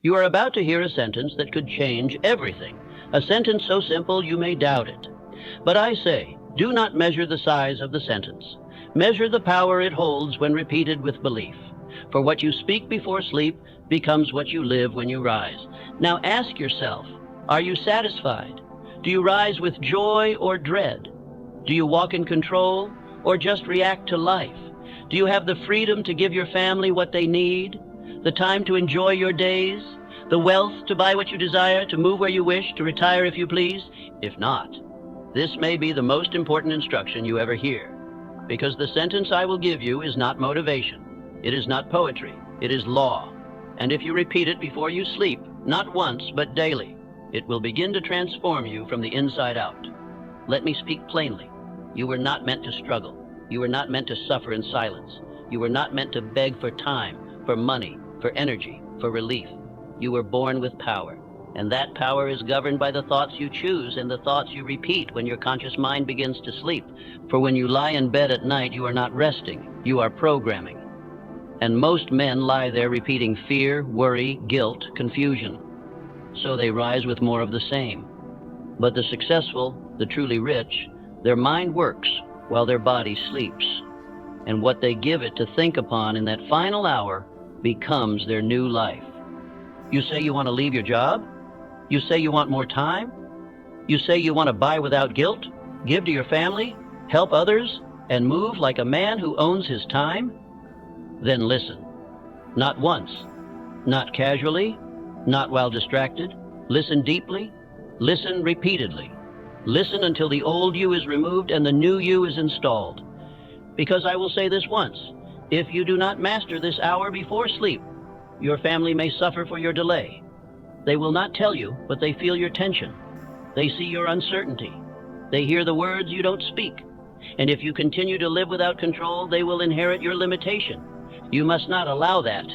You are about to hear a sentence that could change everything, a sentence so simple you may doubt it. But I say, do not measure the size of the sentence. Measure the power it holds when repeated with belief. For what you speak before sleep becomes what you live when you rise. Now ask yourself, are you satisfied? Do you rise with joy or dread? Do you walk in control or just react to life? Do you have the freedom to give your family what they need? The time to enjoy your days? The wealth to buy what you desire, to move where you wish, to retire if you please? If not, this may be the most important instruction you ever hear. Because the sentence I will give you is not motivation. It is not poetry. It is law. And if you repeat it before you sleep, not once, but daily, it will begin to transform you from the inside out. Let me speak plainly. You were not meant to struggle. You were not meant to suffer in silence. You were not meant to beg for time, for money, for energy, for relief. You were born with power, and that power is governed by the thoughts you choose and the thoughts you repeat when your conscious mind begins to sleep. For when you lie in bed at night, you are not resting, you are programming. And most men lie there repeating fear, worry, guilt, confusion. So they rise with more of the same. But the successful, the truly rich, their mind works while their body sleeps. And what they give it to think upon in that final hour becomes their new life. You say you want to leave your job? You say you want more time? You say you want to buy without guilt, give to your family, help others, and move like a man who owns his time? Then listen. Not once, not casually, not while distracted. Listen deeply, listen repeatedly. Listen until the old you is removed and the new you is installed. Because I will say this once, if you do not master this hour before sleep, your family may suffer for your delay. They will not tell you, but they feel your tension. They see your uncertainty. They hear the words you don't speak. And if you continue to live without control, they will inherit your limitation. You must not allow that.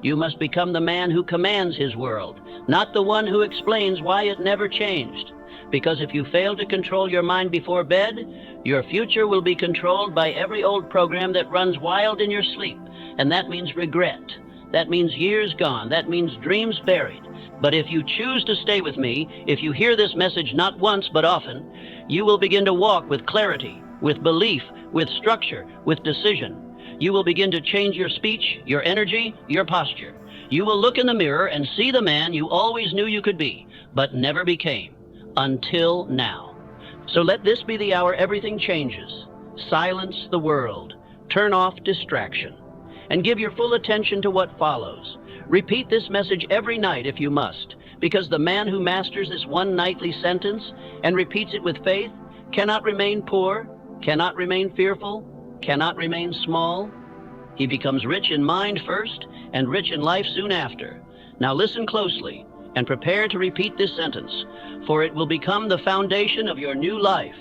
You must become the man who commands his world, not the one who explains why it never changed. Because if you fail to control your mind before bed, your future will be controlled by every old program that runs wild in your sleep. And that means regret. That means years gone. That means dreams buried. But if you choose to stay with me, if you hear this message not once but often, you will begin to walk with clarity, with belief, with structure, with decision. You will begin to change your speech, your energy, your posture. You will look in the mirror and see the man you always knew you could be, but never became, until now. So let this be the hour everything changes. Silence the world. Turn off distraction. And give your full attention to what follows. Repeat this message every night if you must, because the man who masters this one nightly sentence and repeats it with faith cannot remain poor, cannot remain fearful, cannot remain small. He becomes rich in mind first and rich in life soon after. Now listen closely and prepare to repeat this sentence, for it will become the foundation of your new life,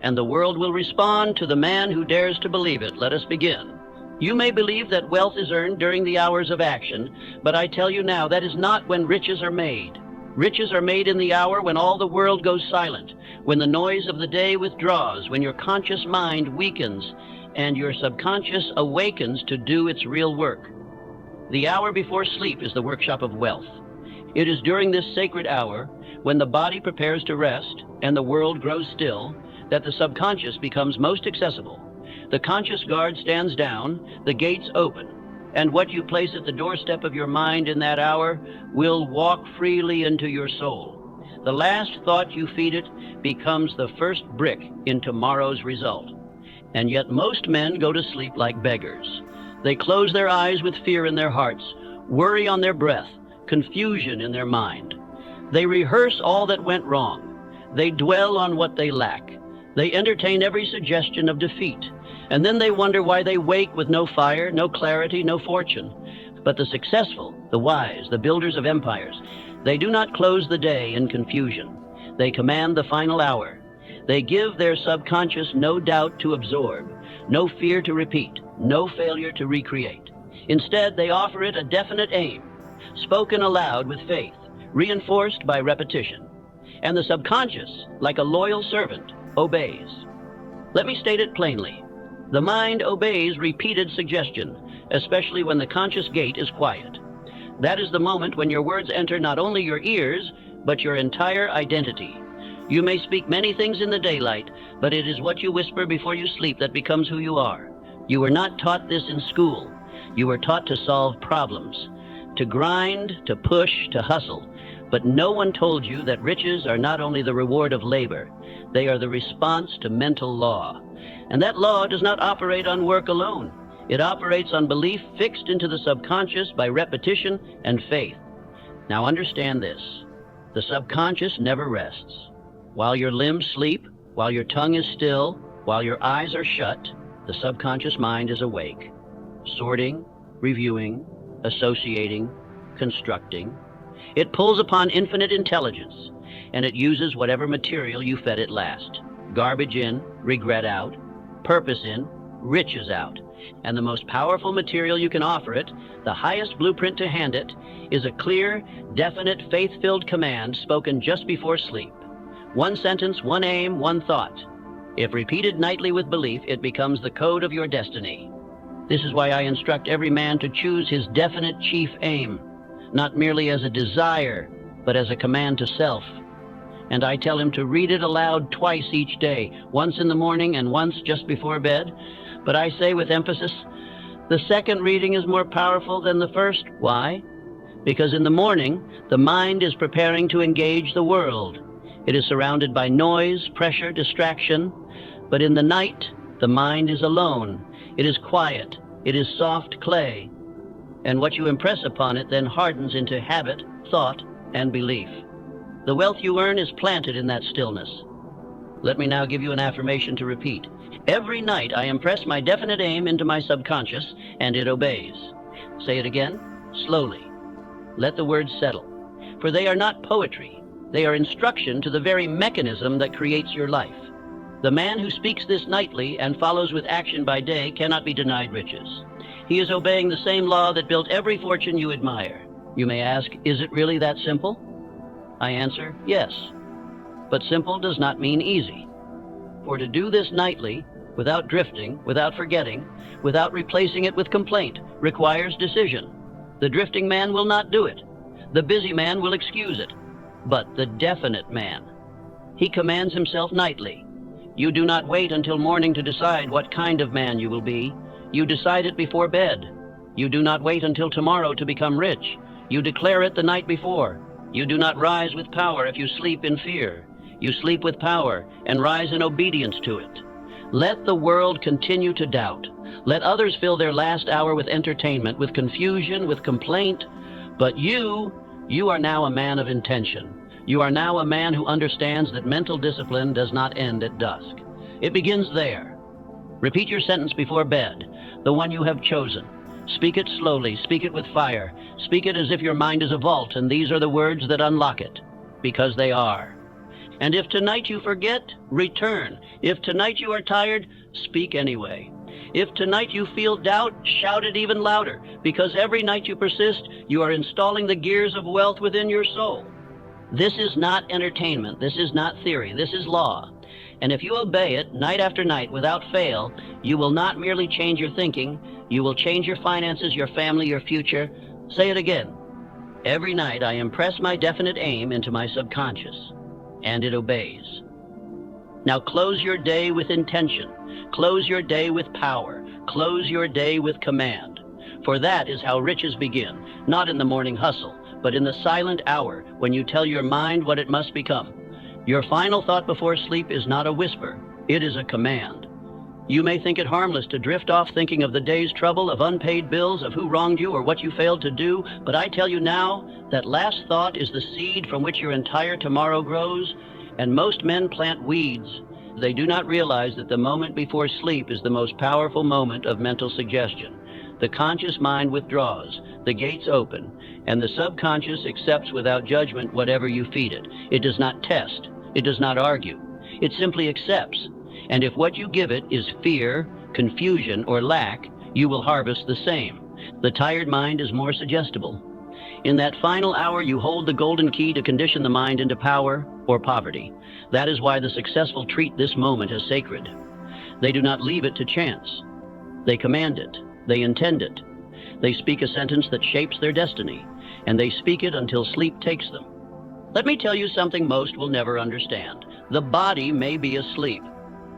and the world will respond to the man who dares to believe it. Let us begin. You may believe that wealth is earned during the hours of action, but I tell you now that is not when riches are made. Riches are made in the hour when all the world goes silent, when the noise of the day withdraws, when your conscious mind weakens and your subconscious awakens to do its real work. The hour before sleep is the workshop of wealth. It is during this sacred hour, when the body prepares to rest and the world grows still, that the subconscious becomes most accessible. The conscious guard stands down, the gates open, and what you place at the doorstep of your mind in that hour will walk freely into your soul. The last thought you feed it becomes the first brick in tomorrow's result. And yet most men go to sleep like beggars. They close their eyes with fear in their hearts, worry on their breath, confusion in their mind. They rehearse all that went wrong. They dwell on what they lack. They entertain every suggestion of defeat. And then they wonder why they wake with no fire, no clarity, no fortune. But the successful, the wise, the builders of empires, they do not close the day in confusion. They command the final hour. They give their subconscious no doubt to absorb, no fear to repeat, no failure to recreate. Instead, they offer it a definite aim, spoken aloud with faith, reinforced by repetition. And the subconscious, like a loyal servant, obeys. Let me state it plainly. The mind obeys repeated suggestion, especially when the conscious gate is quiet. That is the moment when your words enter not only your ears, but your entire identity. You may speak many things in the daylight, but it is what you whisper before you sleep that becomes who you are. You were not taught this in school. You were taught to solve problems, to grind, to push, to hustle. But no one told you that riches are not only the reward of labor, they are the response to mental law. And that law does not operate on work alone. It operates on belief fixed into the subconscious by repetition and faith. Now understand this. The subconscious never rests. While your limbs sleep, while your tongue is still, while your eyes are shut, the subconscious mind is awake, sorting, reviewing, associating, constructing. It pulls upon infinite intelligence, and it uses whatever material you fed it last. Garbage in, regret out, purpose in, riches out. And the most powerful material you can offer it, the highest blueprint to hand it, is a clear, definite, faith-filled command spoken just before sleep. One sentence, one aim, one thought. If repeated nightly with belief, it becomes the code of your destiny. This is why I instruct every man to choose his definite chief aim, not merely as a desire, but as a command to self. And I tell him to read it aloud twice each day, once in the morning and once just before bed. But I say with emphasis, the second reading is more powerful than the first. Why? Because in the morning, the mind is preparing to engage the world. It is surrounded by noise, pressure, distraction. But in the night, the mind is alone. It is quiet. It is soft clay. And what you impress upon it then hardens into habit, thought, and belief. The wealth you earn is planted in that stillness. Let me now give you an affirmation to repeat. Every night I impress my definite aim into my subconscious, and it obeys. Say it again, slowly. Let the words settle. For they are not poetry. They are instruction to the very mechanism that creates your life. The man who speaks this nightly and follows with action by day cannot be denied riches. He is obeying the same law that built every fortune you admire. You may ask, is it really that simple? I answer, yes. But simple does not mean easy. For to do this nightly, without drifting, without forgetting, without replacing it with complaint, requires decision. The drifting man will not do it. The busy man will excuse it. But the definite man, he commands himself nightly. You do not wait until morning to decide what kind of man you will be. You decide it before bed. You do not wait until tomorrow to become rich. You declare it the night before. You do not rise with power if you sleep in fear. You sleep with power and rise in obedience to it. Let the world continue to doubt. Let others fill their last hour with entertainment, with confusion, with complaint. But you are now a man of intention. You are now a man who understands that mental discipline does not end at dusk. It begins there. Repeat your sentence before bed, the one you have chosen. Speak it slowly, speak it with fire. Speak it as if your mind is a vault, and these are the words that unlock it, because they are. And if tonight you forget, return. If tonight you are tired, speak anyway. If tonight you feel doubt, shout it even louder, because every night you persist, you are installing the gears of wealth within your soul. This is not entertainment. This is not theory. This is law. And if you obey it night after night without fail, you will not merely change your thinking, you will change your finances, your family, your future. Say it again. Every night I impress my definite aim into my subconscious, and it obeys. Now close your day with intention. Close your day with power. Close your day with command. For that is how riches begin, not in the morning hustle, but in the silent hour when you tell your mind what it must become. Your final thought before sleep is not a whisper, it is a command. You may think it harmless to drift off thinking of the day's trouble, of unpaid bills, of who wronged you or what you failed to do, but I tell you now, that last thought is the seed from which your entire tomorrow grows, and most men plant weeds. They do not realize that the moment before sleep is the most powerful moment of mental suggestion. The conscious mind withdraws, the gates open, and the subconscious accepts without judgment whatever you feed it. It does not test. It does not argue. It simply accepts. And if what you give it is fear, confusion, or lack, you will harvest the same. The tired mind is more suggestible. In that final hour, you hold the golden key to condition the mind into power or poverty. That is why the successful treat this moment as sacred. They do not leave it to chance. They command it. They intend it. They speak a sentence that shapes their destiny. and they speak it until sleep takes them. Let me tell you something most will never understand. The body may be asleep,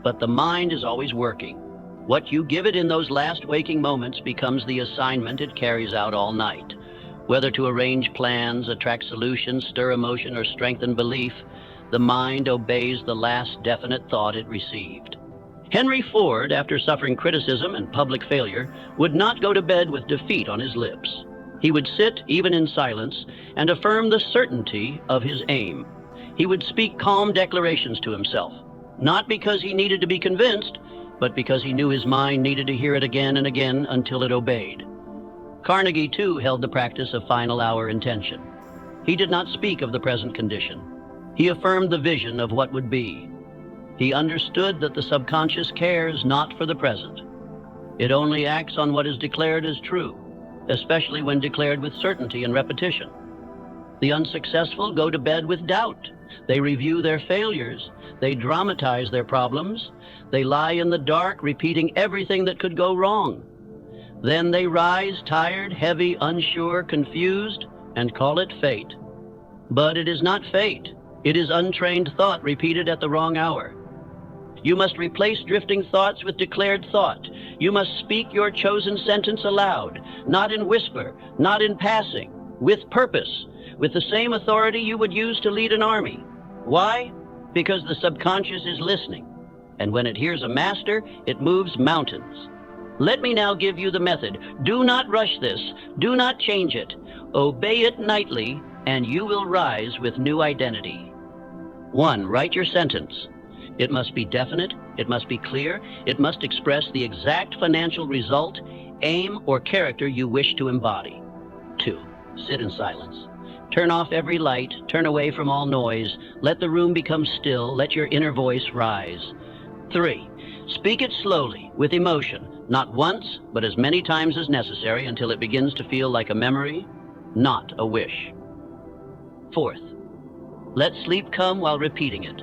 but the mind is always working. What you give it in those last waking moments becomes the assignment it carries out all night. Whether to arrange plans, attract solutions, stir emotion, or strengthen belief, the mind obeys the last definite thought it received. Henry Ford, after suffering criticism and public failure, would not go to bed with defeat on his lips. He would sit, even in silence, and affirm the certainty of his aim. He would speak calm declarations to himself, not because he needed to be convinced, but because he knew his mind needed to hear it again and again until it obeyed. Carnegie, too, held the practice of final hour intention. He did not speak of the present condition. He affirmed the vision of what would be. He understood that the subconscious cares not for the present. It only acts on what is declared as true, especially when declared with certainty and repetition. The unsuccessful go to bed with doubt. They review their failures. They dramatize their problems. They lie in the dark, repeating everything that could go wrong. Then they rise, tired, heavy, unsure, confused, and call it fate. But it is not fate. It is untrained thought repeated at the wrong hour. You must replace drifting thoughts with declared thought. You must speak your chosen sentence aloud, not in whisper, not in passing, with purpose, with the same authority you would use to lead an army. Why? Because the subconscious is listening, and when it hears a master, it moves mountains. Let me now give you the method. Do not rush this. Do not change it. Obey it nightly, and you will rise with new identity. 1. Write your sentence. It must be definite, it must be clear, it must express the exact financial result, aim, or character you wish to embody. 2. Sit in silence. Turn off every light, turn away from all noise, let the room become still, let your inner voice rise. 3. Speak it slowly, with emotion, not once, but as many times as necessary until it begins to feel like a memory, not a wish. 4th, let sleep come while repeating it.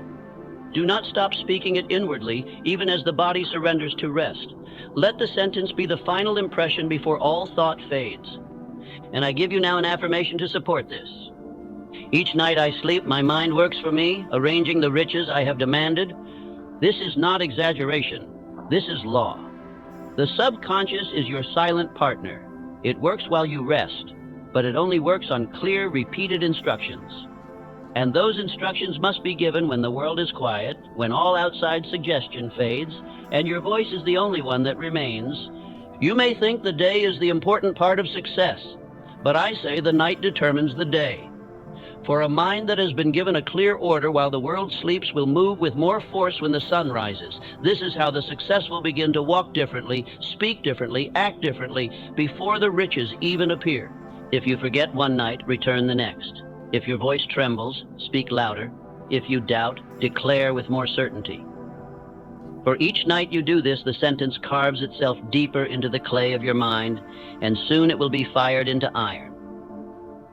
Do not stop speaking it inwardly, even as the body surrenders to rest. Let the sentence be the final impression before all thought fades. And I give you now an affirmation to support this. Each night I sleep, my mind works for me, arranging the riches I have demanded. This is not exaggeration. This is law. The subconscious is your silent partner. It works while you rest, but it only works on clear, repeated instructions. And those instructions must be given when the world is quiet, when all outside suggestion fades, and your voice is the only one that remains. You may think the day is the important part of success, but I say the night determines the day. For a mind that has been given a clear order while the world sleeps will move with more force when the sun rises. This is how the successful begin to walk differently, speak differently, act differently, before the riches even appear. If you forget one night, return the next. If your voice trembles, speak louder. If you doubt, declare with more certainty. For each night you do this, the sentence carves itself deeper into the clay of your mind, and soon it will be fired into iron.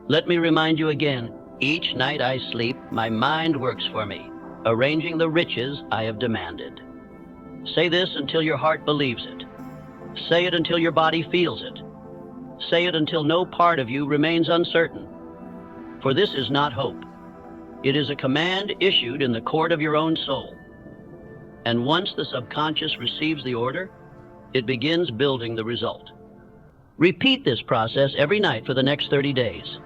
Let me remind you again, each night I sleep, my mind works for me, arranging the riches I have demanded. Say this until your heart believes it. Say it until your body feels it. Say it until no part of you remains uncertain. For this is not hope. It is a command issued in the court of your own soul. And once the subconscious receives the order, it begins building the result. Repeat this process every night for the next 30 days.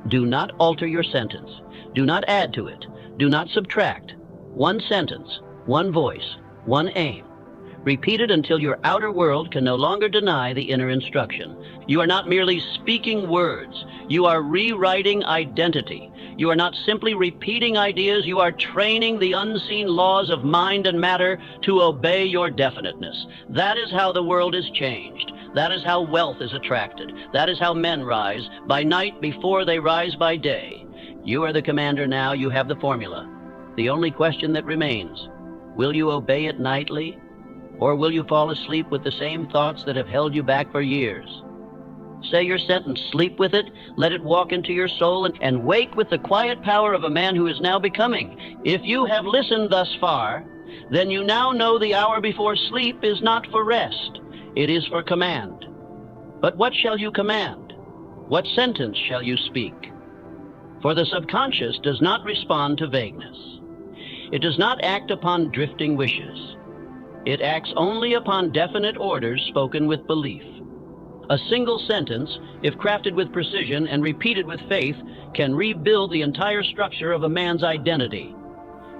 Do not alter your sentence. Do not add to it. Do not subtract. One sentence, one voice, one aim. Repeat it until your outer world can no longer deny the inner instruction. You are not merely speaking words. You are rewriting identity. You are not simply repeating ideas. You are training the unseen laws of mind and matter to obey your definiteness. That is how the world is changed. That is how wealth is attracted. That is how men rise by night before they rise by day. You are the commander now. You have the formula. The only question that remains, will you obey it nightly? Or will you fall asleep with the same thoughts that have held you back for years? Say your sentence, sleep with it, let it walk into your soul, and wake with the quiet power of a man who is now becoming. If you have listened thus far, then you now know the hour before sleep is not for rest. It is for command. But what shall you command? What sentence shall you speak? For the subconscious does not respond to vagueness. It does not act upon drifting wishes. It acts only upon definite orders spoken with belief. A single sentence, if crafted with precision and repeated with faith, can rebuild the entire structure of a man's identity.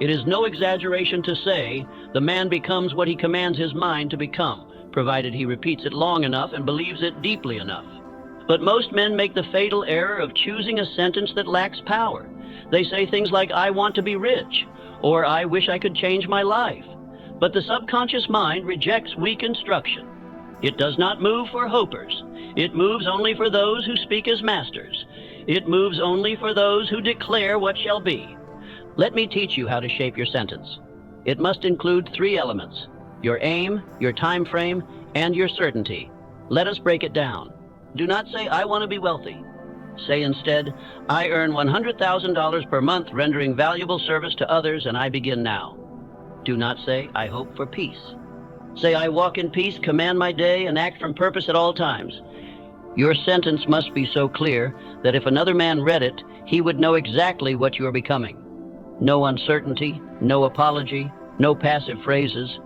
It is no exaggeration to say the man becomes what he commands his mind to become, provided he repeats it long enough and believes it deeply enough. But most men make the fatal error of choosing a sentence that lacks power. They say things like, "I want to be rich," or "I wish I could change my life." But the subconscious mind rejects weak instruction. It does not move for hopers. It moves only for those who speak as masters. It moves only for those who declare what shall be. Let me teach you how to shape your sentence. It must include 3 elements: your aim, your time frame, and your certainty. Let us break it down. Do not say, "I want to be wealthy." Say instead, "I earn $100,000 per month rendering valuable service to others, and I begin now." Do not say, "I hope for peace." Say, "I walk in peace, command my day, and act from purpose at all times." Your sentence must be so clear that if another man read it, he would know exactly what you are becoming. No uncertainty, no apology, no passive phrases.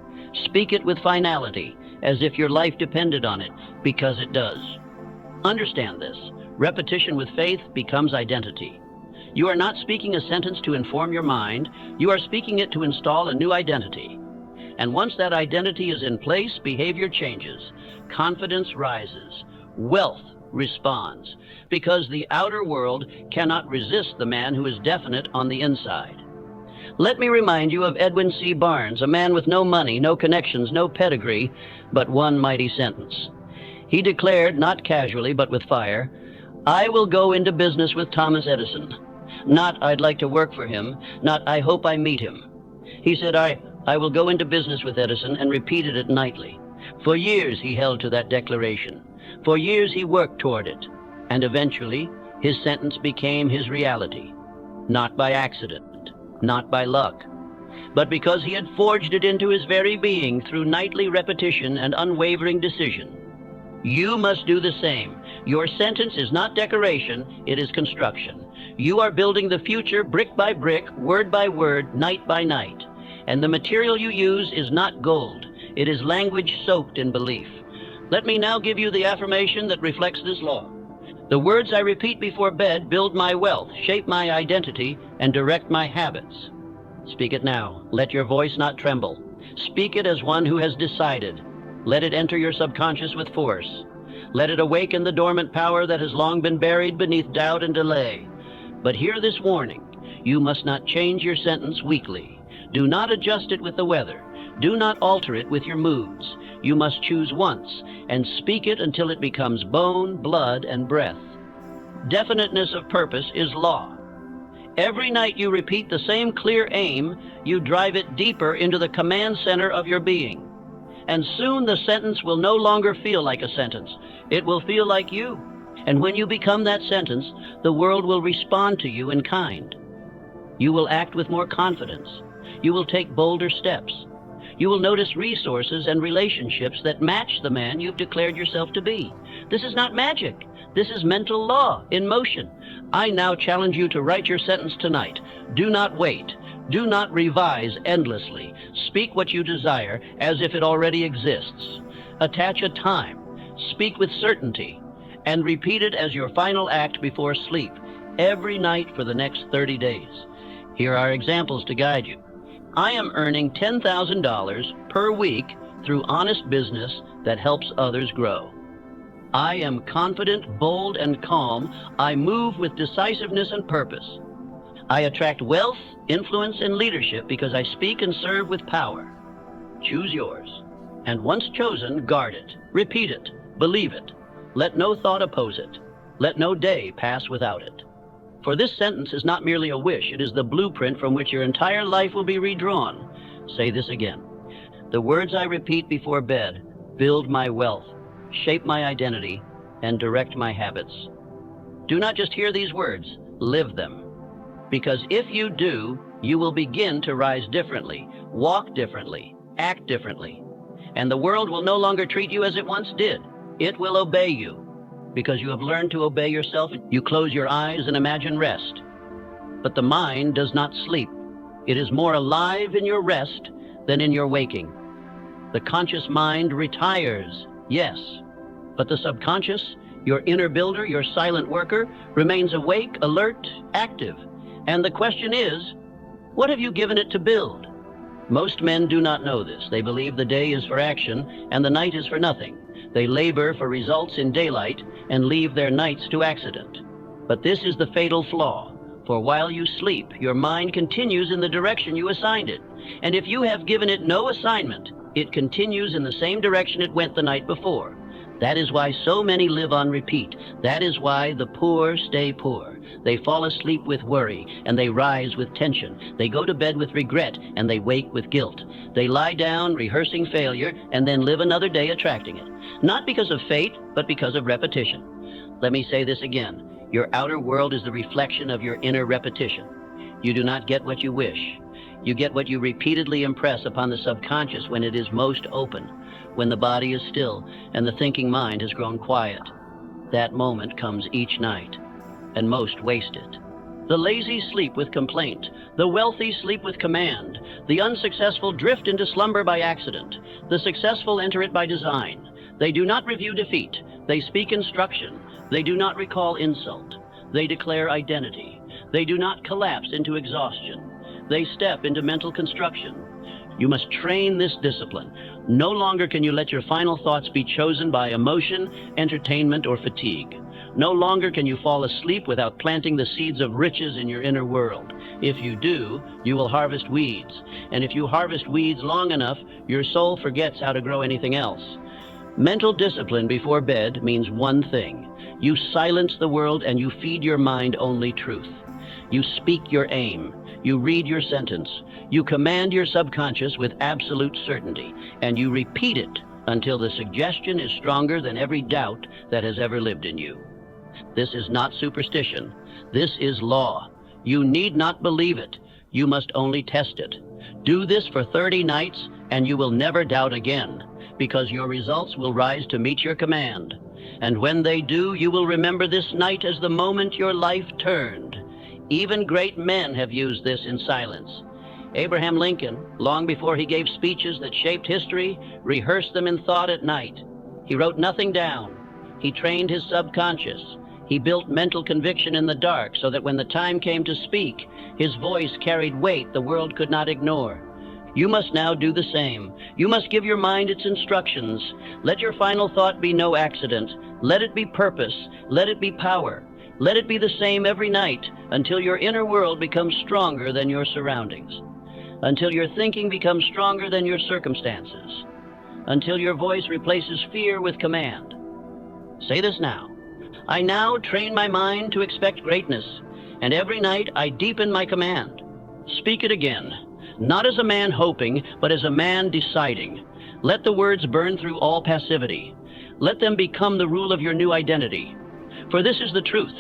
Speak it with finality, as if your life depended on it, because it does. Understand this. Repetition with faith becomes identity. You are not speaking a sentence to inform your mind. You are speaking it to install a new identity. And once that identity is in place, behavior changes. Confidence rises. Wealth responds, because the outer world cannot resist the man who is definite on the inside. Let me remind you of Edwin C. Barnes, a man with no money, no connections, no pedigree, but one mighty sentence. He declared, not casually but with fire, "I will go into business with Thomas Edison. Not, I'd like to work for him, not, I hope I meet him." He said, I will go into business with Edison, and repeated it nightly. For years he held to that declaration. For years he worked toward it. And eventually, his sentence became his reality. Not by accident, not by luck, but because he had forged it into his very being through nightly repetition and unwavering decision. You must do the same. Your sentence is not decoration, it is construction. You are building the future brick by brick, word by word, night by night. And the material you use is not gold. It is language soaked in belief. Let me now give you the affirmation that reflects this law. The words I repeat before bed build my wealth, shape my identity, and direct my habits. Speak it now. Let your voice not tremble. Speak it as one who has decided. Let it enter your subconscious with force. Let it awaken the dormant power that has long been buried beneath doubt and delay. But hear this warning. You must not change your sentence weakly. Do not adjust it with the weather. Do not alter it with your moods. You must choose once and speak it until it becomes bone, blood, and breath. Definiteness of purpose is law. Every night you repeat the same clear aim, you drive it deeper into the command center of your being. And soon the sentence will no longer feel like a sentence. It will feel like you. And when you become that sentence, the world will respond to you in kind. You will act with more confidence. You will take bolder steps. You will notice resources and relationships that match the man you've declared yourself to be. This is not magic. This is mental law in motion. I now challenge you to write your sentence tonight. Do not wait. Do not revise endlessly. Speak what you desire as if it already exists. Attach a time. Speak with certainty. And repeat it as your final act before sleep, every night for the next 30 days. Here are examples to guide you. I am earning $10,000 per week through honest business that helps others grow. I am confident, bold, and calm. I move with decisiveness and purpose. I attract wealth, influence, and leadership because I speak and serve with power. Choose yours. And once chosen, guard it. Repeat it. Believe it. Let no thought oppose it. Let no day pass without it. For this sentence is not merely a wish, it is the blueprint from which your entire life will be redrawn. Say this again. The words I repeat before bed build my wealth, shape my identity, and direct my habits. Do not just hear these words, live them. Because if you do, you will begin to rise differently, walk differently, act differently. And the world will no longer treat you as it once did. It will obey you. Because you have learned to obey yourself, you close your eyes and imagine rest. But the mind does not sleep. It is more alive in your rest than in your waking. The conscious mind retires, yes, but the subconscious, your inner builder, your silent worker, remains awake, alert, active. And the question is, what have you given it to build? Most men do not know this. They believe the day is for action and the night is for nothing. They labor for results in daylight and leave their nights to accident. But this is the fatal flaw, for while you sleep, your mind continues in the direction you assigned it. And if you have given it no assignment, it continues in the same direction it went the night before. That is why so many live on repeat. That is why the poor stay poor. They fall asleep with worry, and they rise with tension. They go to bed with regret, and they wake with guilt. They lie down rehearsing failure, and then live another day attracting it. Not because of fate, but because of repetition. Let me say this again. Your outer world is the reflection of your inner repetition. You do not get what you wish. You get what you repeatedly impress upon the subconscious when it is most open, when the body is still and the thinking mind has grown quiet. That moment comes each night, and most waste it. The lazy sleep with complaint. The wealthy sleep with command. The unsuccessful drift into slumber by accident. The successful enter it by design. They do not review defeat. They speak instruction. They do not recall insult. They declare identity. They do not collapse into exhaustion. They step into mental construction. You must train this discipline. No longer can you let your final thoughts be chosen by emotion, entertainment, or fatigue. No longer can you fall asleep without planting the seeds of riches in your inner world. If you do, you will harvest weeds. And if you harvest weeds long enough, your soul forgets how to grow anything else. Mental discipline before bed means one thing. You silence the world and you feed your mind only truth. You speak your aim. You read your sentence. You command your subconscious with absolute certainty, and you repeat it until the suggestion is stronger than every doubt that has ever lived in you. This is not superstition. This is law. You need not believe it. You must only test it. Do this for 30 nights, and you will never doubt again, because your results will rise to meet your command. And when they do, you will remember this night as the moment your life turned. Even great men have used this in silence. Abraham Lincoln, long before he gave speeches that shaped history, rehearsed them in thought at night. He wrote nothing down. He trained his subconscious. He built mental conviction in the dark so that when the time came to speak, his voice carried weight the world could not ignore. You must now do the same. You must give your mind its instructions. Let your final thought be no accident. Let it be purpose. Let it be power. Let it be the same every night until your inner world becomes stronger than your surroundings, until your thinking becomes stronger than your circumstances, until your voice replaces fear with command. Say this now. I now train my mind to expect greatness, and every night I deepen my command. Speak it again, not as a man hoping, but as a man deciding. Let the words burn through all passivity. Let them become the rule of your new identity. For this is the truth.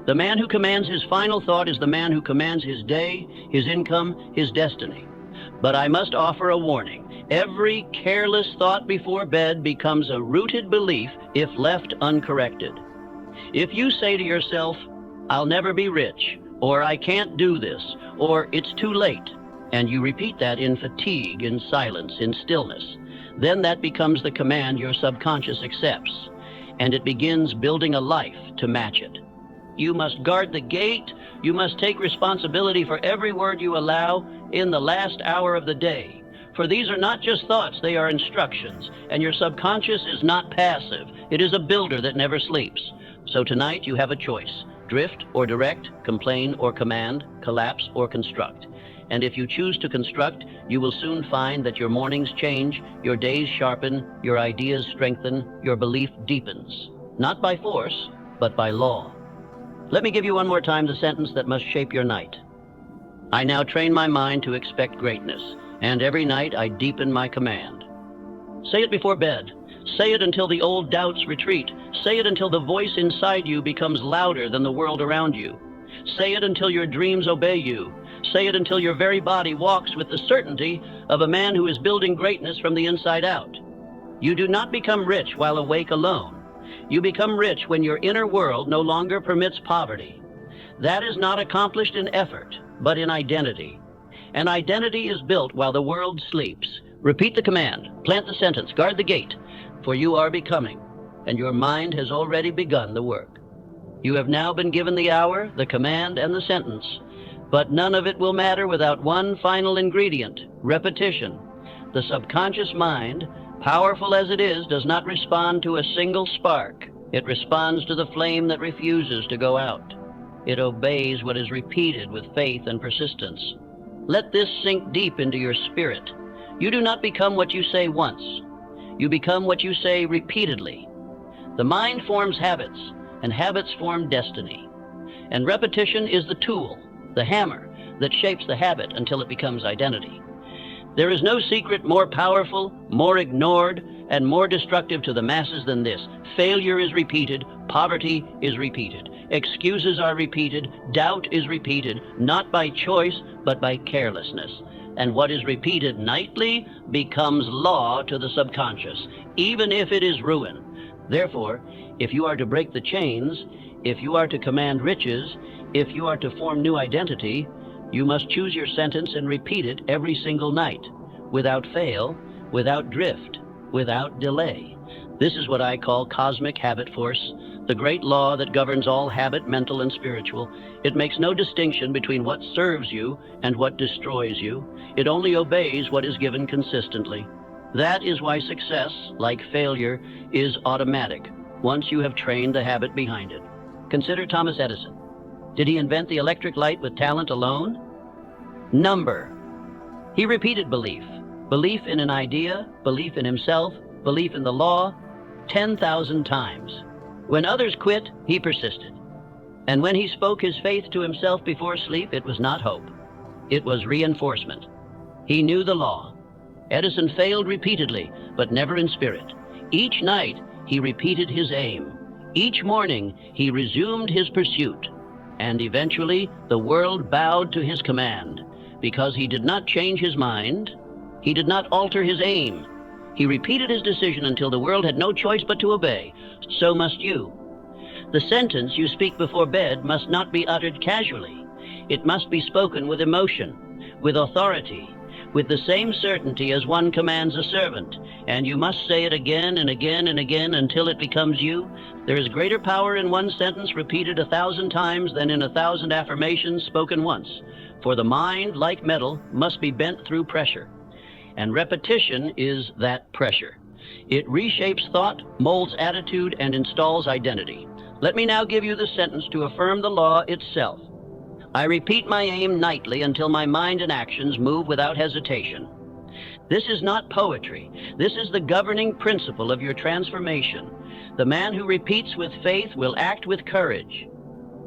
The man who commands his final thought is the man who commands his day, his income, his destiny. But I must offer a warning. Every careless thought before bed becomes a rooted belief if left uncorrected. If you say to yourself, I'll never be rich, or I can't do this, or it's too late, and you repeat that in fatigue, in silence, in stillness, then that becomes the command your subconscious accepts, and it begins building a life to match it. You must guard the gate. You must take responsibility for every word you allow in the last hour of the day. For these are not just thoughts, they are instructions, and your subconscious is not passive. It is a builder that never sleeps. So tonight you have a choice: drift or direct, complain or command, collapse or construct. And if you choose to construct, you will soon find that your mornings change, your days sharpen, your ideas strengthen, your belief deepens. Not by force, but by law. Let me give you one more time the sentence that must shape your night. I now train my mind to expect greatness, and every night I deepen my command. Say it before bed. Say it until the old doubts retreat. Say it until the voice inside you becomes louder than the world around you. Say it until your dreams obey you. Say it until your very body walks with the certainty of a man who is building greatness from the inside out. You do not become rich while awake alone. You become rich when your inner world no longer permits poverty. That is not accomplished in effort, but in identity. And identity is built while the world sleeps. Repeat the command, plant the sentence, guard the gate, for you are becoming, and your mind has already begun the work. You have now been given the hour, the command, and the sentence, but none of it will matter without one final ingredient, repetition. The subconscious mind, powerful as it is, does not respond to a single spark. It responds to the flame that refuses to go out. It obeys what is repeated with faith and persistence. Let this sink deep into your spirit. You do not become what you say once. You become what you say repeatedly. The mind forms habits, and habits form destiny. And repetition is the tool, the hammer, that shapes the habit until it becomes identity. There is no secret more powerful, more ignored, and more destructive to the masses than this. Failure is repeated, poverty is repeated, excuses are repeated, doubt is repeated, not by choice, but by carelessness. And what is repeated nightly becomes law to the subconscious, even if it is ruin. Therefore, if you are to break the chains, if you are to command riches, if you are to form new identity, you must choose your sentence and repeat it every single night, without fail, without drift, without delay. This is what I call cosmic habit force, the great law that governs all habit, mental and spiritual. It makes no distinction between what serves you and what destroys you. It only obeys what is given consistently. That is why success, like failure, is automatic, once you have trained the habit behind it. Consider Thomas Edison. Did he invent the electric light with talent alone? Number. He repeated belief. Belief in an idea, belief in himself, belief in the law, 10,000 times. When others quit, he persisted. And when he spoke his faith to himself before sleep, it was not hope. It was reinforcement. He knew the law. Edison failed repeatedly, but never in spirit. Each night, he repeated his aim. Each morning, he resumed his pursuit. And eventually, the world bowed to his command, because he did not change his mind. He did not alter his aim. He repeated his decision until the world had no choice but to obey. So must you. The sentence you speak before bed must not be uttered casually. It must be spoken with emotion, with authority, with the same certainty as one commands a servant, and you must say it again and again and again until it becomes you. There is greater power in one sentence repeated 1,000 times than in 1,000 affirmations spoken once, for the mind, like metal, must be bent through pressure, and repetition is that pressure. It reshapes thought, molds attitude, and installs identity. Let me now give you the sentence to affirm the law itself. I repeat my aim nightly until my mind and actions move without hesitation. This is not poetry. This is the governing principle of your transformation. The man who repeats with faith will act with courage.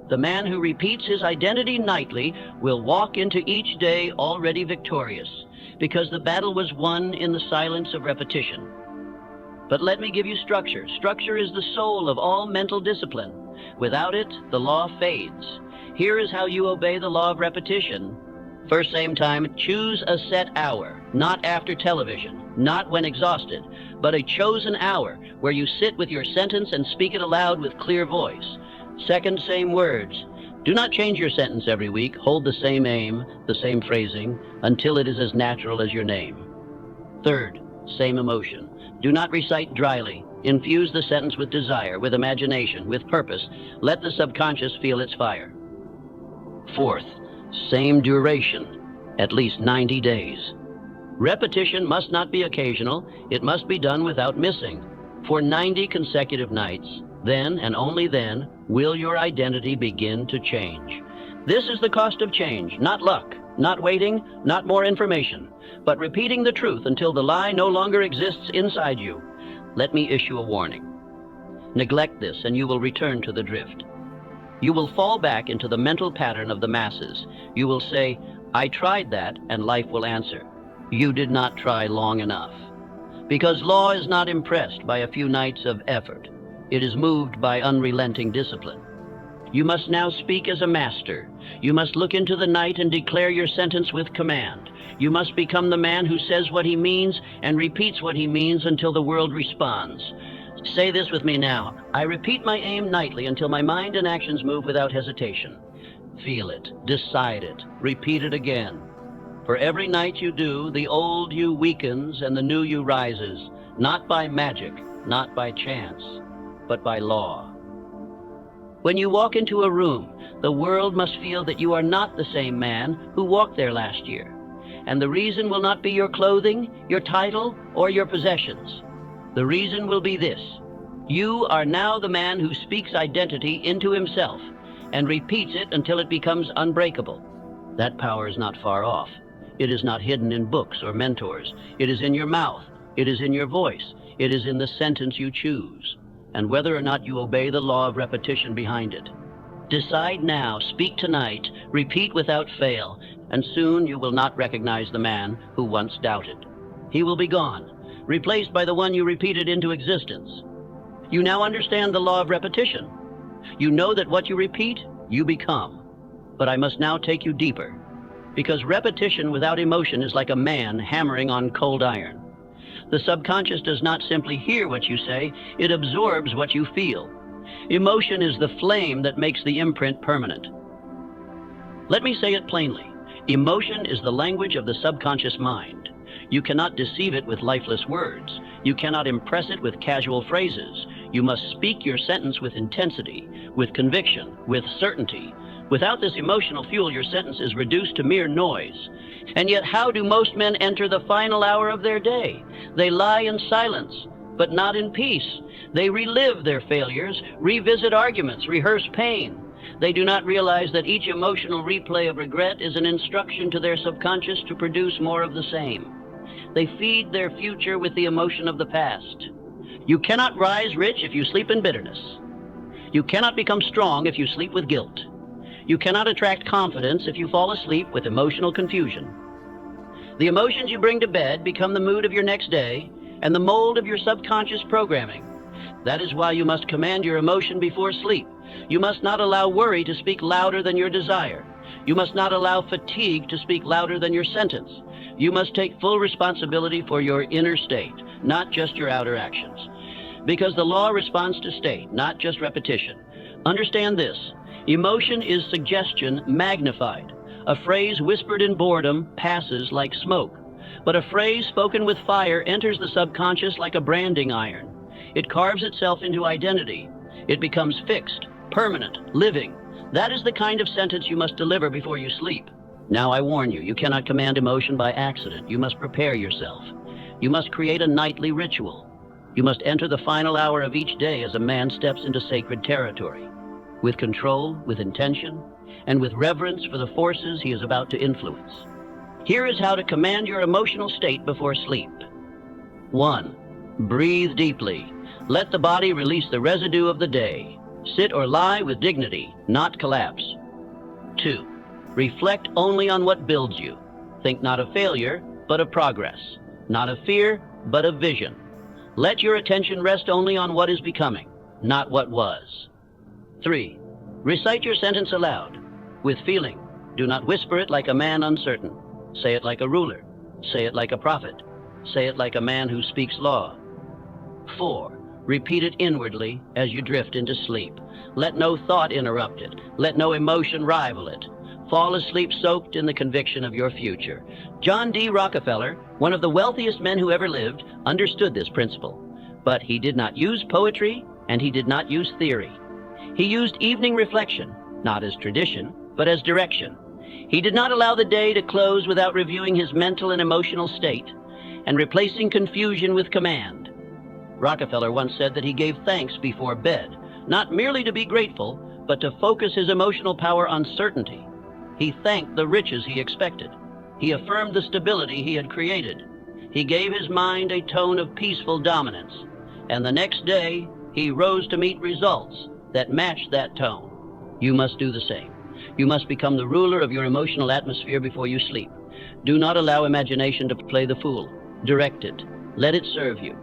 The man who repeats his identity nightly will walk into each day already victorious, because the battle was won in the silence of repetition. But let me give you structure. Structure is the soul of all mental discipline. Without it, the law fades. Here is how you obey the law of repetition. First, same time, choose a set hour, not after television, not when exhausted, but a chosen hour where you sit with your sentence and speak it aloud with clear voice. Second, same words. Do not change your sentence every week. Hold the same aim, the same phrasing, until it is as natural as your name. Third, same emotion. Do not recite dryly. Infuse the sentence with desire, with imagination, with purpose. Let the subconscious feel its fire. Fourth, same duration, at least 90 days. Repetition must not be occasional. It must be done without missing. For 90 consecutive nights, then and only then will your identity begin to change. This is the cost of change, not luck, not waiting, not more information, but repeating the truth until the lie no longer exists inside you. Let me issue a warning. Neglect this and you will return to the drift. You will fall back into the mental pattern of the masses. You will say, I tried that, and life will answer. You did not try long enough. Because law is not impressed by a few nights of effort. It is moved by unrelenting discipline. You must now speak as a master. You must look into the night and declare your sentence with command. You must become the man who says what he means and repeats what he means until the world responds. Say this with me now. I repeat my aim nightly until my mind and actions move without hesitation. Feel it, decide it, repeat it again. For every night you do, the old you weakens and the new you rises, not by magic, not by chance, but by law. When you walk into a room, the world must feel that you are not the same man who walked there last year. And the reason will not be your clothing, your title, or your possessions. The reason will be this: you are now the man who speaks identity into himself and repeats it until it becomes unbreakable. That power is not far off. It is not hidden in books or mentors. It is in your mouth. It is in your voice. It is in the sentence you choose, and whether or not you obey the law of repetition behind it. Decide now, speak tonight, repeat without fail, and soon you will not recognize the man who once doubted. He will be gone, replaced by the one you repeated into existence. You now understand the law of repetition. You know that what you repeat, you become. But I must now take you deeper, because repetition without emotion is like a man hammering on cold iron. The subconscious does not simply hear what you say, it absorbs what you feel. Emotion is the flame that makes the imprint permanent. Let me say it plainly. Emotion is the language of the subconscious mind. You cannot deceive it with lifeless words. You cannot impress it with casual phrases. You must speak your sentence with intensity, with conviction, with certainty. Without this emotional fuel, your sentence is reduced to mere noise. And yet, how do most men enter the final hour of their day? They lie in silence, but not in peace. They relive their failures, revisit arguments, rehearse pain. They do not realize that each emotional replay of regret is an instruction to their subconscious to produce more of the same. They feed their future with the emotion of the past. You cannot rise rich if you sleep in bitterness. You cannot become strong if you sleep with guilt. You cannot attract confidence if you fall asleep with emotional confusion. The emotions you bring to bed become the mood of your next day and the mold of your subconscious programming. That is why you must command your emotion before sleep. You must not allow worry to speak louder than your desire. You must not allow fatigue to speak louder than your sentence. You must take full responsibility for your inner state, not just your outer actions. Because the law responds to state, not just repetition. Understand this: emotion is suggestion magnified. A phrase whispered in boredom passes like smoke, but a phrase spoken with fire enters the subconscious like a branding iron. It carves itself into identity. It becomes fixed, permanent, living. That is the kind of sentence you must deliver before you sleep. Now I warn you, you cannot command emotion by accident. You must prepare yourself. You must create a nightly ritual. You must enter the final hour of each day as a man steps into sacred territory, with control, with intention, and with reverence for the forces he is about to influence. Here is how to command your emotional state before sleep. 1. Breathe deeply. Let the body release the residue of the day. Sit or lie with dignity, not collapse. 2. Reflect only on what builds you. Think not of failure, but of progress. Not of fear, but of vision. Let your attention rest only on what is becoming, not what was. 3. Recite your sentence aloud, with feeling. Do not whisper it like a man uncertain. Say it like a ruler. Say it like a prophet. Say it like a man who speaks law. 4. Repeat it inwardly as you drift into sleep. Let no thought interrupt it. Let no emotion rival it. Fall asleep soaked in the conviction of your future. John D. Rockefeller, one of the wealthiest men who ever lived, understood this principle. But he did not use poetry, and he did not use theory. He used evening reflection, not as tradition, but as direction. He did not allow the day to close without reviewing his mental and emotional state and replacing confusion with command. Rockefeller once said that he gave thanks before bed, not merely to be grateful, but to focus his emotional power on certainty. He thanked the riches he expected. He affirmed the stability he had created. He gave his mind a tone of peaceful dominance. And the next day, he rose to meet results that matched that tone. You must do the same. You must become the ruler of your emotional atmosphere before you sleep. Do not allow imagination to play the fool. Direct it. Let it serve you.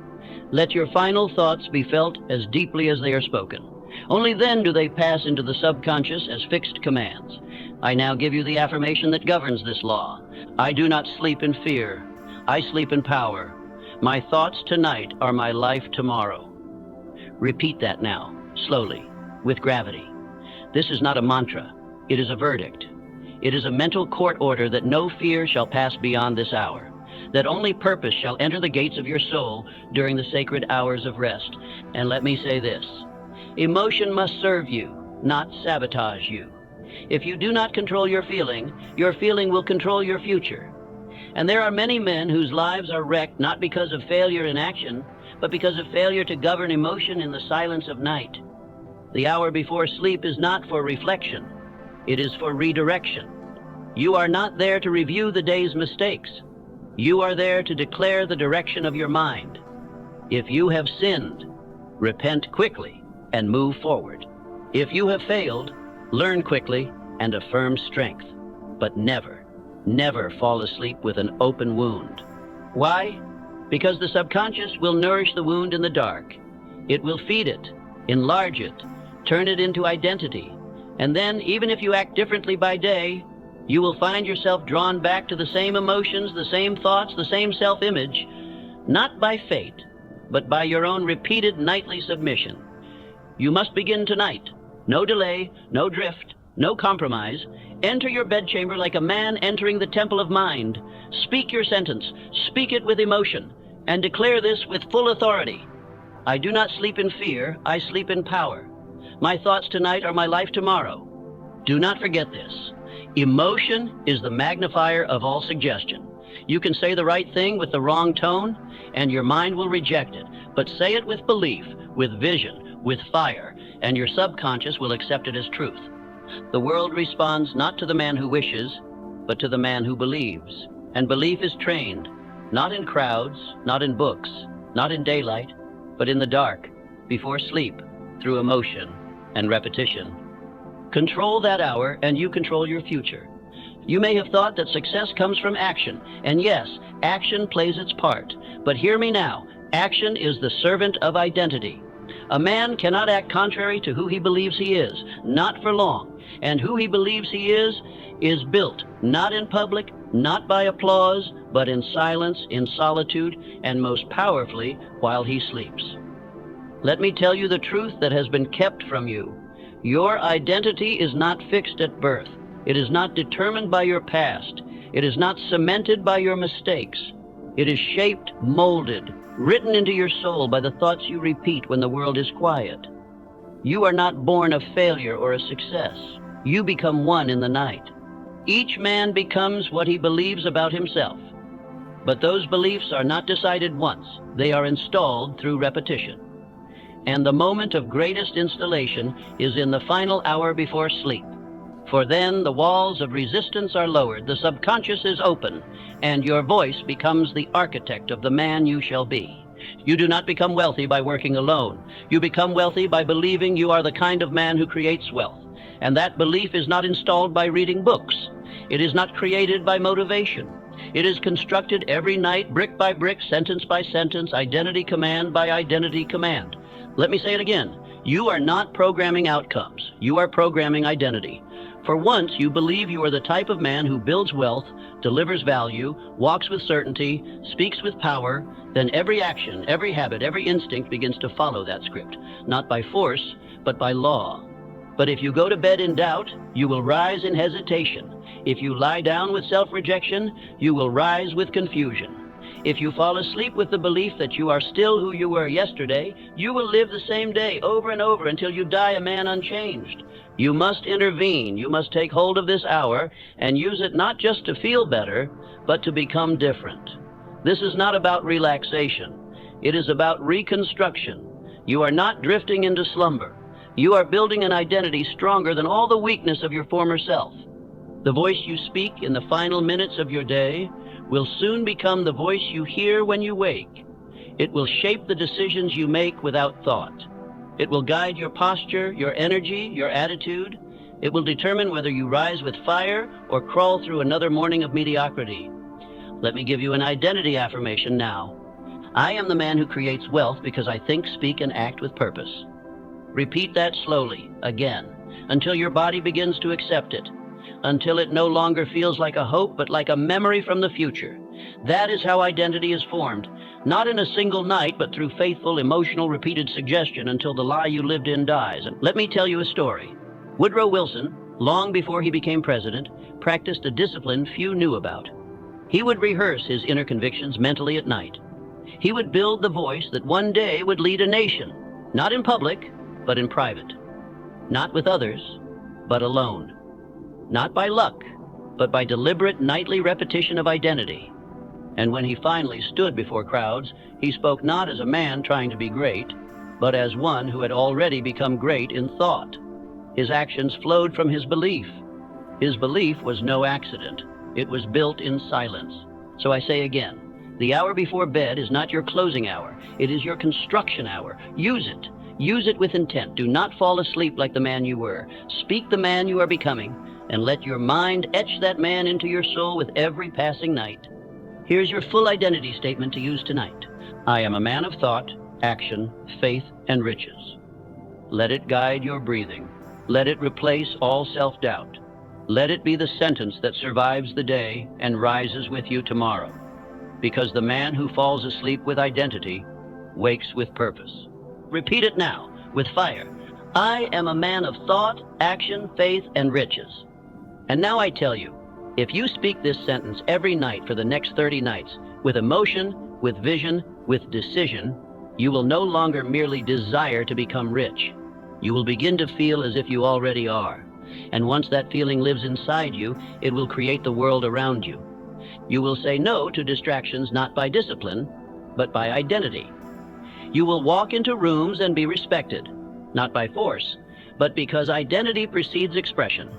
Let your final thoughts be felt as deeply as they are spoken. Only then do they pass into the subconscious as fixed commands. I now give you the affirmation that governs this law. I do not sleep in fear. I sleep in power. My thoughts tonight are my life tomorrow. Repeat that now, slowly, with gravity. This is not a mantra. It is a verdict. It is a mental court order that no fear shall pass beyond this hour, that only purpose shall enter the gates of your soul during the sacred hours of rest. And let me say this: emotion must serve you, not sabotage you. If you do not control your feeling will control your future. And there are many men whose lives are wrecked not because of failure in action, but because of failure to govern emotion in the silence of night. The hour before sleep is not for reflection. It is for redirection. You are not there to review the day's mistakes. You are there to declare the direction of your mind. If you have sinned, repent quickly and move forward. If you have failed, learn quickly and affirm strength. But never, never fall asleep with an open wound. Why? Because the subconscious will nourish the wound in the dark. It will feed it, enlarge it, turn it into identity. And then, even if you act differently by day, you will find yourself drawn back to the same emotions, the same thoughts, the same self-image, not by fate, but by your own repeated nightly submission. You must begin tonight. No delay, no drift, no compromise. Enter your bedchamber like a man entering the temple of mind. Speak your sentence, speak it with emotion, and declare this with full authority. I do not sleep in fear, I sleep in power. My thoughts tonight are my life tomorrow. Do not forget this. Emotion is the magnifier of all suggestion. You can say the right thing with the wrong tone, and your mind will reject it. But say it with belief, with vision, with fire, and your subconscious will accept it as truth. The world responds not to the man who wishes, but to the man who believes. And belief is trained, not in crowds, not in books, not in daylight, but in the dark, before sleep, through emotion and repetition. Control that hour, and you control your future. You may have thought that success comes from action, and yes, action plays its part. But hear me now, action is the servant of identity. A man cannot act contrary to who he believes he is, not for long. And who he believes he is built, not in public, not by applause, but in silence, in solitude, and most powerfully while he sleeps. Let me tell you the truth that has been kept from you. Your identity is not fixed at birth. It is not determined by your past. It is not cemented by your mistakes. It is shaped, molded, written into your soul by the thoughts you repeat when the world is quiet. You are not born a failure or a success. You become one in the night. Each man becomes what he believes about himself. But those beliefs are not decided once. They are installed through repetition. And the moment of greatest installation is in the final hour before sleep. For then the walls of resistance are lowered, the subconscious is open, and your voice becomes the architect of the man you shall be. You do not become wealthy by working alone. You become wealthy by believing you are the kind of man who creates wealth. And that belief is not installed by reading books. It is not created by motivation. It is constructed every night, brick by brick, sentence by sentence, identity command by identity command. Let me say it again. You are not programming outcomes. You are programming identity. For once you believe you are the type of man who builds wealth, delivers value, walks with certainty, speaks with power, then every action, every habit, every instinct begins to follow that script, not by force, but by law. But if you go to bed in doubt, you will rise in hesitation. If you lie down with self-rejection, you will rise with confusion. If you fall asleep with the belief that you are still who you were yesterday, you will live the same day over and over until you die a man unchanged. You must intervene. You must take hold of this hour and use it not just to feel better, but to become different. This is not about relaxation. It is about reconstruction. You are not drifting into slumber. You are building an identity stronger than all the weakness of your former self. The voice you speak in the final minutes of your day will soon become the voice you hear when you wake. It will shape the decisions you make without thought. It will guide your posture, your energy, your attitude. It will determine whether you rise with fire or crawl through another morning of mediocrity. Let me give you an identity affirmation now. I am the man who creates wealth because I think, speak, and act with purpose. Repeat that slowly, again, until your body begins to accept it, until it no longer feels like a hope, but like a memory from the future. That is how identity is formed, not in a single night, but through faithful, emotional, repeated suggestion until the lie you lived in dies. And let me tell you a story. Woodrow Wilson, long before he became president, practiced a discipline few knew about. He would rehearse his inner convictions mentally at night. He would build the voice that one day would lead a nation, not in public, but in private. Not with others, but alone. Not by luck, but by deliberate nightly repetition of identity. And when he finally stood before crowds, he spoke not as a man trying to be great, but as one who had already become great in thought. His actions flowed from his belief. His belief was no accident. It was built in silence. So I say again, the hour before bed is not your closing hour. It is your construction hour. Use it. Use it with intent. Do not fall asleep like the man you were. Speak the man you are becoming, and let your mind etch that man into your soul with every passing night. Here's your full identity statement to use tonight. I am a man of thought, action, faith, and riches. Let it guide your breathing. Let it replace all self-doubt. Let it be the sentence that survives the day and rises with you tomorrow. Because the man who falls asleep with identity wakes with purpose. Repeat it now, with fire. I am a man of thought, action, faith, and riches. And now I tell you, if you speak this sentence every night for the next 30 nights, with emotion, with vision, with decision, you will no longer merely desire to become rich. You will begin to feel as if you already are. And once that feeling lives inside you, it will create the world around you. You will say no to distractions not by discipline, but by identity. You will walk into rooms and be respected, not by force, but because identity precedes expression.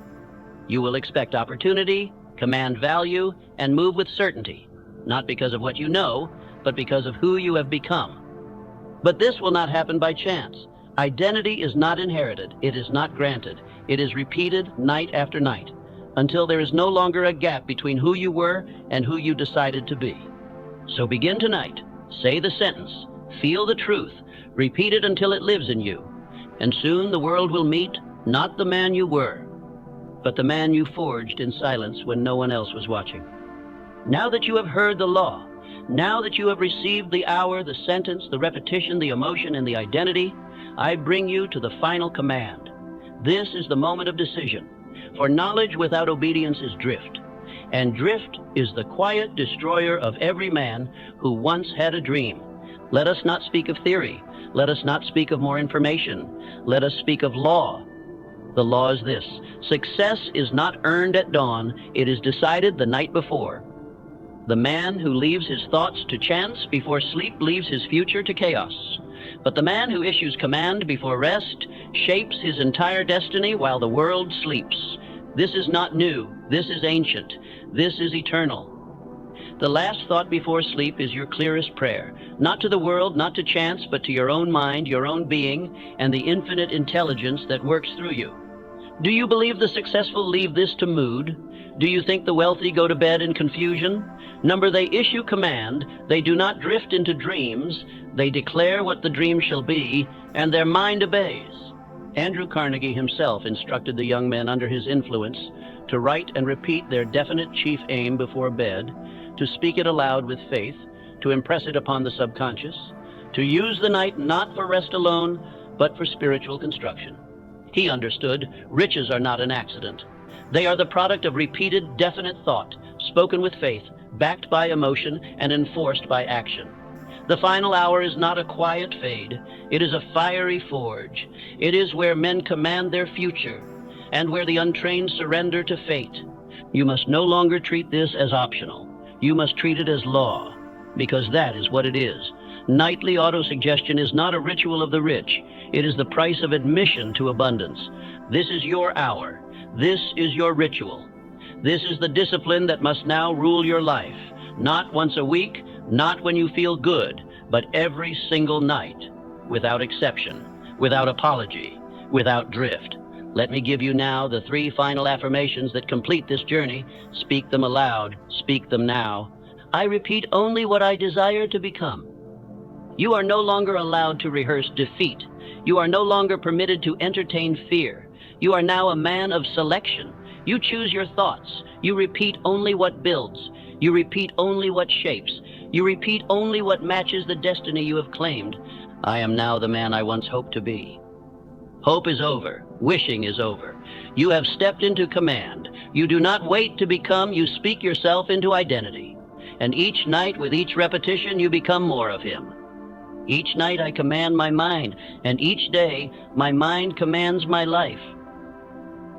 You will expect opportunity, command value, and move with certainty, not because of what you know, but because of who you have become. But this will not happen by chance. Identity is not inherited. It is not granted. It is repeated night after night, until there is no longer a gap between who you were and who you decided to be. So begin tonight. Say the sentence. Feel the truth. Repeat it until it lives in you. And soon the world will meet not the man you were, but the man you forged in silence when no one else was watching. Now that you have heard the law, now that you have received the hour, the sentence, the repetition, the emotion, and the identity, I bring you to the final command. This is the moment of decision, for knowledge without obedience is drift, and drift is the quiet destroyer of every man who once had a dream. Let us not speak of theory. Let us not speak of more information. Let us speak of law. The law is this: success is not earned at dawn, it is decided the night before. The man who leaves his thoughts to chance before sleep leaves his future to chaos. But the man who issues command before rest shapes his entire destiny while the world sleeps. This is not new, this is ancient, this is eternal. The last thought before sleep is your clearest prayer, not to the world, not to chance, but to your own mind, your own being, and the infinite intelligence that works through you. Do you believe the successful leave this to mood? Do you think the wealthy go to bed in confusion? Number, they issue command, they do not drift into dreams, they declare what the dream shall be, and their mind obeys. Andrew Carnegie himself instructed the young men under his influence to write and repeat their definite chief aim before bed, to speak it aloud with faith, to impress it upon the subconscious, to use the night not for rest alone, but for spiritual construction. He understood riches are not an accident. They are the product of repeated, definite thought, spoken with faith, backed by emotion, and enforced by action. The final hour is not a quiet fade. It is a fiery forge. It is where men command their future, and where the untrained surrender to fate. You must no longer treat this as optional. You must treat it as law, because that is what it is. Nightly autosuggestion is not a ritual of the rich. It is the price of admission to abundance. This is your hour. This is your ritual. This is the discipline that must now rule your life. Not once a week, not when you feel good, but every single night, without exception, without apology, without drift. Let me give you now the 3 final affirmations that complete this journey. Speak them aloud. Speak them now. I repeat only what I desire to become. You are no longer allowed to rehearse defeat. You are no longer permitted to entertain fear. You are now a man of selection. You choose your thoughts. You repeat only what builds. You repeat only what shapes. You repeat only what matches the destiny you have claimed. I am now the man I once hoped to be. Hope is over. Wishing is over. You have stepped into command. You do not wait to become, you speak yourself into identity. And each night, with each repetition, you become more of him. Each night I command my mind, and each day my mind commands my life.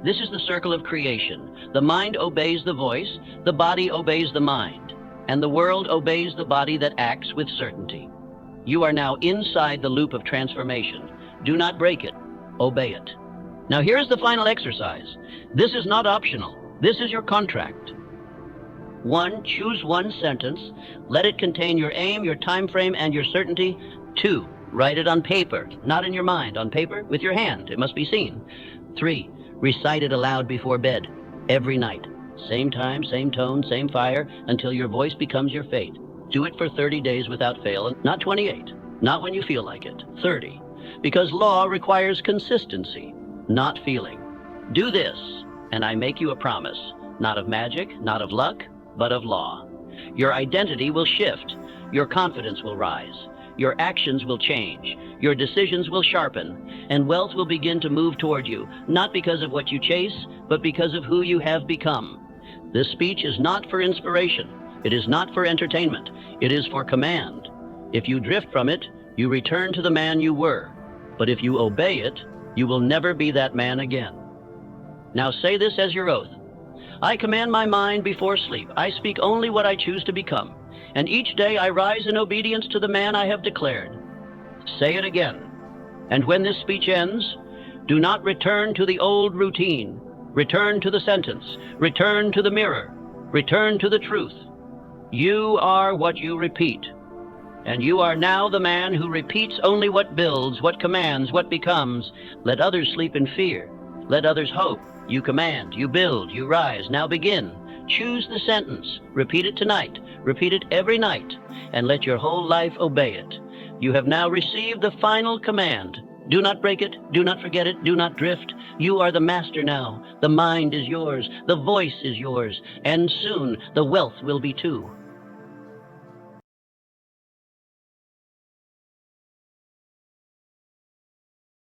This is the circle of creation. The mind obeys the voice, the body obeys the mind, and the world obeys the body that acts with certainty. You are now inside the loop of transformation. Do not break it. Obey it. Now here's the final exercise. This is not optional. This is your contract. 1. Choose one sentence. Let it contain your aim, your time frame, and your certainty. 2. Write it on paper, not in your mind, on paper with your hand. It must be seen. 3. Recite it aloud before bed, every night. Same time, same tone, same fire, until your voice becomes your fate. Do it for 30 days without fail, not 28. Not when you feel like it. 30. Because law requires consistency, not feeling. Do this, and I make you a promise, not of magic, not of luck, but of law. Your identity will shift. Your confidence will rise. Your actions will change. Your decisions will sharpen. And wealth will begin to move toward you, not because of what you chase, but because of who you have become. This speech is not for inspiration. It is not for entertainment. It is for command. If you drift from it, you return to the man you were. But if you obey it, you will never be that man again. Now say this as your oath. I command my mind before sleep. I speak only what I choose to become. And each day I rise in obedience to the man I have declared. Say it again. And when this speech ends, do not return to the old routine. Return to the sentence. Return to the mirror. Return to the truth. You are what you repeat. And you are now the man who repeats only what builds, what commands, what becomes. Let others sleep in fear. Let others hope. You command, you build, you rise. Now begin. Choose the sentence. Repeat it tonight. Repeat it every night. And let your whole life obey it. You have now received the final command. Do not break it. Do not forget it. Do not drift. You are the master now. The mind is yours. The voice is yours. And soon the wealth will be too.